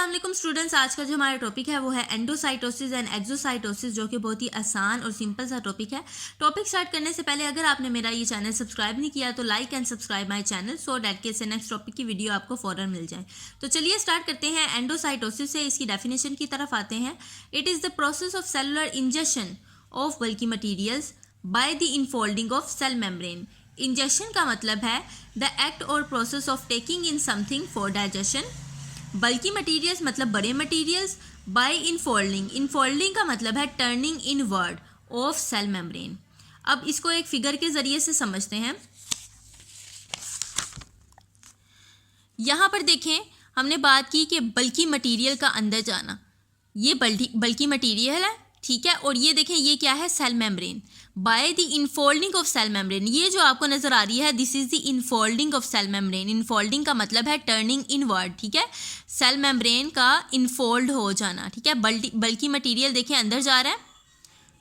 अस्सलाम वालेकुम स्टूडेंट्स, आज का जो हमारा टॉपिक है वो है एंडोसाइटोसिस एंड एक्सोसाइटोसिस, जो कि बहुत ही आसान और सिंपल सा टॉपिक है। टॉपिक स्टार्ट करने से पहले अगर आपने मेरा ये चैनल सब्सक्राइब नहीं किया तो like and subscribe my channel so that के नेक्स्ट टॉपिक की वीडियो आपको फौरन मिल जाए। तो चलिए स्टार्ट करते हैं। एंडोसाइटोसिस से इसकी डेफिनेशन की तरफ आते हैं। It is the process of cellular injection of bulky materials by the infolding of cell membrane. Injection का मतलब है द एक्ट और process of taking in something for digestion. Bulky materials मतलब बड़े मटीरियल्स। बाय इनफोल्डिंग, इनफोल्डिंग का मतलब है turning inward of cell membrane. अब इसको एक फिगर के जरिए से समझते हैं। यहाँ पर देखें, हमने बात की कि बल्की मटीरियल का अंदर जाना, ये बल्की मटीरियल है, ठीक है। और ये देखें, ये क्या है? Cell membrane. By the infolding of cell membrane, ये जो आपको नजर आ रही है this is the infolding of cell membrane. Infolding का मतलब है टर्निंग इनवर्ड, ठीक है। सेल मेम्ब्रेन का इनफोल्ड हो जाना, ठीक है। बल्की मटीरियल देखें अंदर जा रहा है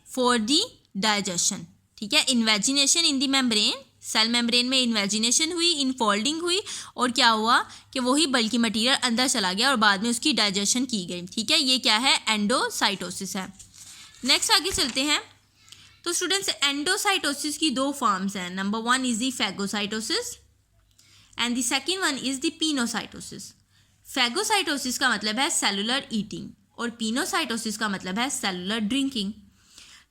फॉर दी डाइजेशन, ठीक है। Invagination in the membrane, cell membrane में इन्वेजिनेशन हुई, इनफोल्डिंग हुई और क्या हुआ कि वही बल्की मटीरियल अंदर चला गया और बाद में उसकी डाइजेशन की गई, ठीक है। ये क्या है? एंडोसाइटोसिस है। नेक्स्ट आगे चलते हैं। तो स्टूडेंट्स, एंडोसाइटोसिस की दो फॉर्म्स हैं। Number 1 is the phagocytosis and the second one is the pinocytosis. Phagocytosis का मतलब है सेलुलर ईटिंग और पिनोसाइटोसिस का मतलब है सेलुलर ड्रिंकिंग।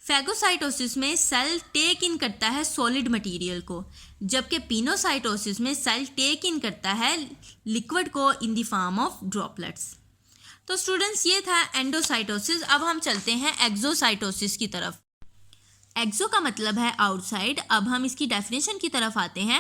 फैगोसाइटोसिस में सेल टेक इन करता है सॉलिड मटेरियल को, जबकि पिनोसाइटोसिस में सेल टेक इन करता है लिक्विड को in the form of droplets. तो स्टूडेंट्स, ये था एंडोसाइटोसिस। अब हम चलते हैं एक्सोसाइटोसिस की तरफ। एक्सो का मतलब है आउटसाइड। अब हम इसकी डेफिनेशन की तरफ आते हैं।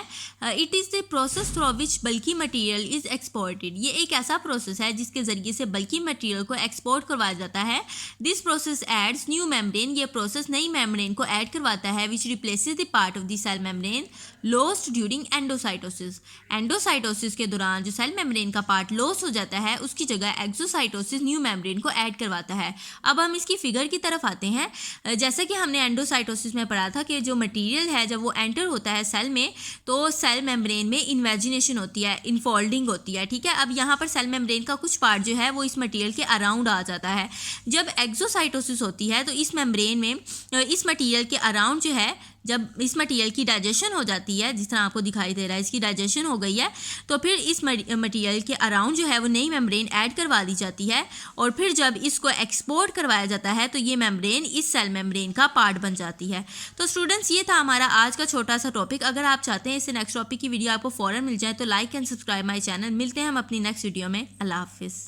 It is the process through which bulky material is exported. ये एक ऐसा प्रोसेस है जिसके ज़रिए से बल्की मटेरियल को एक्सपोर्ट करवाया जाता है। This process aids new membrane. ये प्रोसेस नई मेम्ब्रेन को ऐड करवाता है which replaces the part of the cell membrane lost during endocytosis. Endocytosis के दौरान जो सेल मेम्ब्रेन का पार्ट लॉस हो जाता है उसकी जगह एक्सोसाइटोसिस न्यू मेम्ब्रेन को ऐड करवाता है। अब हम इसकी फिगर की तरफ आते हैं। जैसा कि हमने एंडोसाइटोसिस में पढ़ा था कि जो मटेरियल है जब वो एंटर होता है सेल में तो सेल मेम्ब्रेन में इन्वेजिनेशन होती है, इनफोल्डिंग होती है, ठीक है। अब यहाँ पर सेल मेम्ब्रेन का कुछ पार्ट जो है वो इस मटेरियल के अराउंड आ जाता है। जब एक्सोसाइटोसिस होती है तो इस मेम्ब्रेन में इस मटेरियल के अराउंड जो है, जब इस मटेरियल की डाइजेशन हो जाती है, जिस तरह आपको दिखाई दे रहा है इसकी डाइजेशन हो गई है, तो फिर इस मटेरियल के अराउंड जो है वो नई मेम्ब्रेन ऐड करवा दी जाती है और फिर जब इसको एक्सपोर्ट करवाया जाता है तो ये मेम्ब्रेन इस सेल मेम्ब्रेन का पार्ट बन जाती है। तो स्टूडेंट्स, ये था हमारा आज का छोटा सा टॉपिक। अगर आप चाहते हैं इससे नेक्स्ट टॉपिक की वीडियो आपको फौरन मिल जाए तो like and subscribe my channel. मिलते हैं हम अपनी नेक्स्ट वीडियो में। अल्लाह हाफिज़।